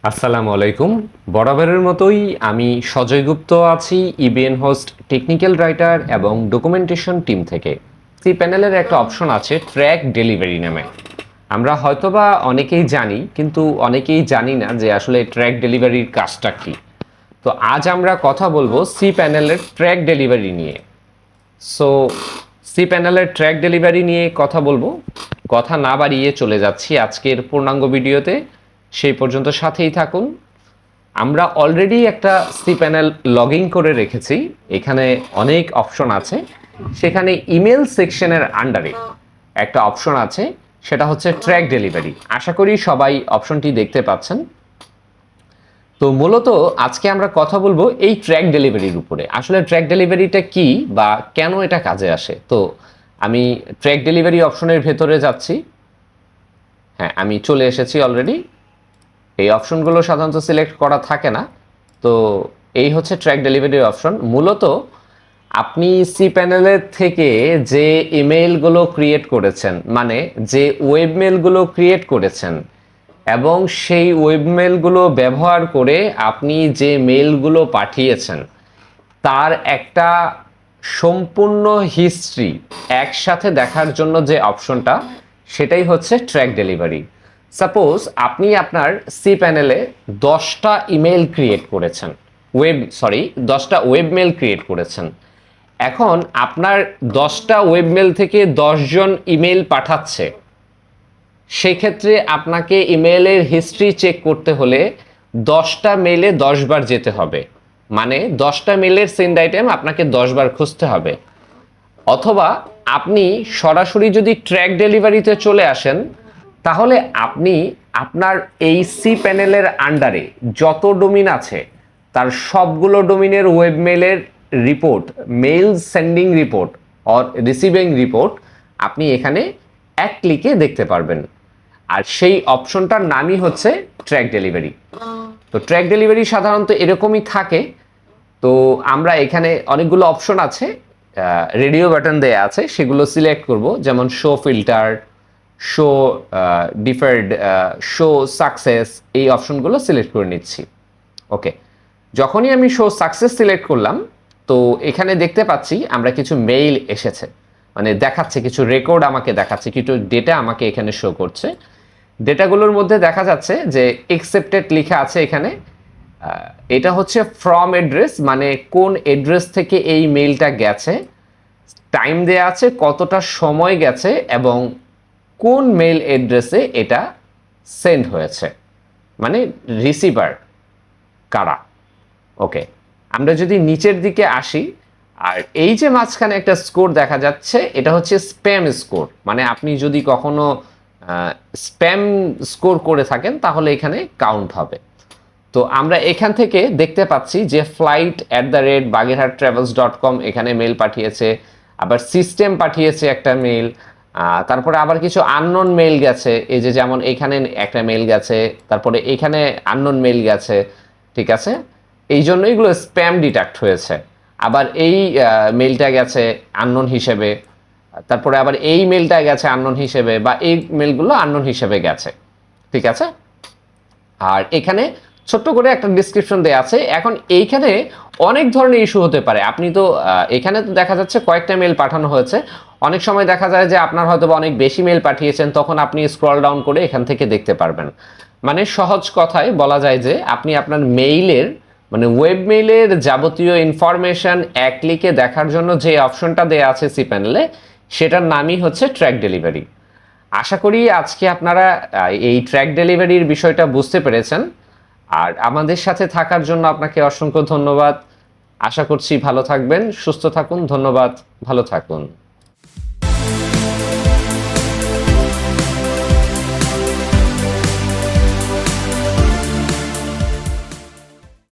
আসসালামু আলাইকুম। বরাবরের মতোই আমি সজয় গুপ্ত আছি, ইবিএন হোস্ট টেকনিক্যাল রাইটার এবং ডকুমেন্টেশন টিম থেকে। সি প্যানেলের একটা অপশন আছে ট্র্যাক ডেলিভারি নামে। আমরা হয়তোবা অনেকেই জানি, কিন্তু অনেকেই জানি না যে আসলে ট্র্যাক ডেলিভারির কাজটা কি। তো আজ আমরা কথা বলবো সি প্যানেলের ট্র্যাক ডেলিভারি নিয়ে। সো সি প্যানেলের ট্র্যাক ডেলিভারি নিয়ে কথা বলবো। কথা না বাড়িয়ে চলে যাচ্ছি আজকের পূর্ণাঙ্গ ভিডিওতে। সেই পর্যন্ত সাথেই থাকুন। আমরা অলরেডি একটা সি প্যানেল লগ ইন করে রেখেছি। এখানে অনেক অপশন আছে। সেখানে ইমেল সেকশনের আন্ডারে একটা অপশন আছে, সেটা হচ্ছে ট্র্যাক ডেলিভারি। আশা করি সবাই অপশনটি দেখতে পাচ্ছেন। তো মূলত আজকে আমরা কথা বলবো এই ট্র্যাক ডেলিভারির উপরে। আসলে ট্র্যাক ডেলিভারিটা কি বা কেন এটা কাজে আসে। তো আমি ট্র্যাক ডেলিভারি অপশনের ভেতরে যাচ্ছি। হ্যাঁ, আমি চলে এসেছি অলরেডি। এই অপশনগুলো সাধারণত সিলেক্ট করা থাকে না। তো এই হচ্ছে ট্র্যাক ডেলিভারি অপশন। মূলত আপনি সি প্যানেলের থেকে যে ইমেইলগুলো ক্রিয়েট করেছেন, মানে যে ওয়েবমেলগুলো ক্রিয়েট করেছেন এবং সেই ওয়েবমেলগুলো ব্যবহার করে আপনি যে মেইলগুলো পাঠিয়েছেন তার একটা সম্পূর্ণ হিস্ট্রি একসাথে দেখার জন্য যে অপশনটা, সেটাই হচ্ছে ট্র্যাক ডেলিভারি। সাপোজ আপনি আপনার সি প্যানেলে 10টা ইমেল ক্রিয়েট করেছেন, 10টা ওয়েবমেল ক্রিয়েট করেছেন। এখন আপনার 10টা ওয়েবমেল থেকে 10 জন ইমেল পাঠাচ্ছে। সেক্ষেত্রে আপনাকে ইমেলের হিস্ট্রি চেক করতে হলে 10টা মেলে 10 বার যেতে হবে, মানে 10টা মেলের সেন্ড আইটেম আপনাকে 10 বার খুঁজতে হবে। অথবা আপনি সরাসরি যদি ট্র্যাক ডেলিভারিতে চলে আসেন, তাহলে আপনি আপনার এই সি প্যানেলের আন্ডারে যত ডোমিন আছে তার সবগুলো ডোমিনের ওয়েবমেলের report, mail sending report or receiving report আপনি এখানে এক ক্লিকে দেখতে পারবেন। আর সেই অপশনটার নামই হচ্ছে ট্র্যাক ডেলিভারি। তো ট্র্যাক ডেলিভারি সাধারণত এরকমই থাকে। তো আমরা এখানে অনেকগুলো অপশন আছে, রেডিও বাটন দেয়া আছে, সেগুলো সিলেক্ট করব। যেমন show filter, show deferred, show success, এই অপশনগুলো সিলেক্ট করে নিচ্ছি। ওকে, যখনই আমি শো সাকসেস সিলেক্ট করলাম, তো এখানে দেখতে পাচ্ছি আমরা কিছু মেইল এসেছে, মানে দেখাচ্ছে কিছু রেকর্ড, আমাকে দেখাচ্ছে কিছু ডেটা, আমাকে এখানে শো করছে। ডেটাগুলোর মধ্যে দেখা যাচ্ছে যে একসেপ্টেড লেখা আছে এখানে। এটা হচ্ছে ফ্রম অ্যাড্রেস, মানে কোন অ্যাড্রেস থেকে এই মেইলটা গেছে, টাইম দেয়া আছে কতটা সময় গেছে এবং কোন মেইল অ্যাড্রেসে এটা সেন্ড হয়েছে, মানে রিসিভার কারা। ওকে, আমরা যদি নিচের দিকে আসি, আর এই যে মাঝখানে একটা স্কোর দেখা যাচ্ছে, এটা হচ্ছে স্প্যাম স্কোর। মানে আপনি যদি কখনো স্প্যাম স্কোর করে থাকেন তাহলে এখানে কাউন্ট হবে। তো আমরা এখান থেকে দেখতে পাচ্ছি যে flight@bagherhattravels.com এখানে মেল পাঠিয়েছে, আবার সিস্টেম পাঠিয়েছে একটা মেল, তারপরে আবার কিছু আননোন মেল গেছে। এই যে যেমন এখানে একটা মেল গেছে, তারপরে এখানে আননোন মেল গেছে। ঠিক আছে, এই জন্য এগুলো স্প্যাম ডিটেক্ট হয়েছে। আবার এই মেলটা গেছে আননোন হিসেবে, তারপরে আবার এই মেলটা গেছে আননোন হিসেবে, বা এই মেলগুলো আননোন হিসেবে গেছে। ঠিক আছে, আর এখানে ছোট্ট করে একটা ডিসক্রিপশন দেয়া আছে। এখন এইখানে অনেক ধরনের ইস্যু হতে পারে। আপনি তো এখানে তো দেখা যাচ্ছে কয়েকটা মেল পাঠানো হয়েছে। অনেক সময় দেখা যায় যে আপনার হয়তো অনেক বেশি মেল পাঠিয়েছেন, তখন আপনি স্ক্রল ডাউন করে এখান থেকে দেখতে পারবেন। মানে সহজ কথায় বলা যায় যে আপনি আপনার মেইলের, মানে ওয়েব মেইলের যাবতীয় ইনফরমেশন এক ক্লিকে দেখার জন্য যে অপশনটা দেয়া আছে সি প্যানেলে, সেটার নামই হচ্ছে ট্র্যাক ডেলিভারি। আশা করি আজকে আপনারা এই ট্র্যাক ডেলিভারির বিষয়টা বুঝতে পেরেছেন। আর আমাদের সাথে থাকার জন্য আপনাকে অসংখ্য ধন্যবাদ। আশা করছি ভালো থাকবেন, সুস্থ থাকুন। ধন্যবাদ, ভালো থাকুন।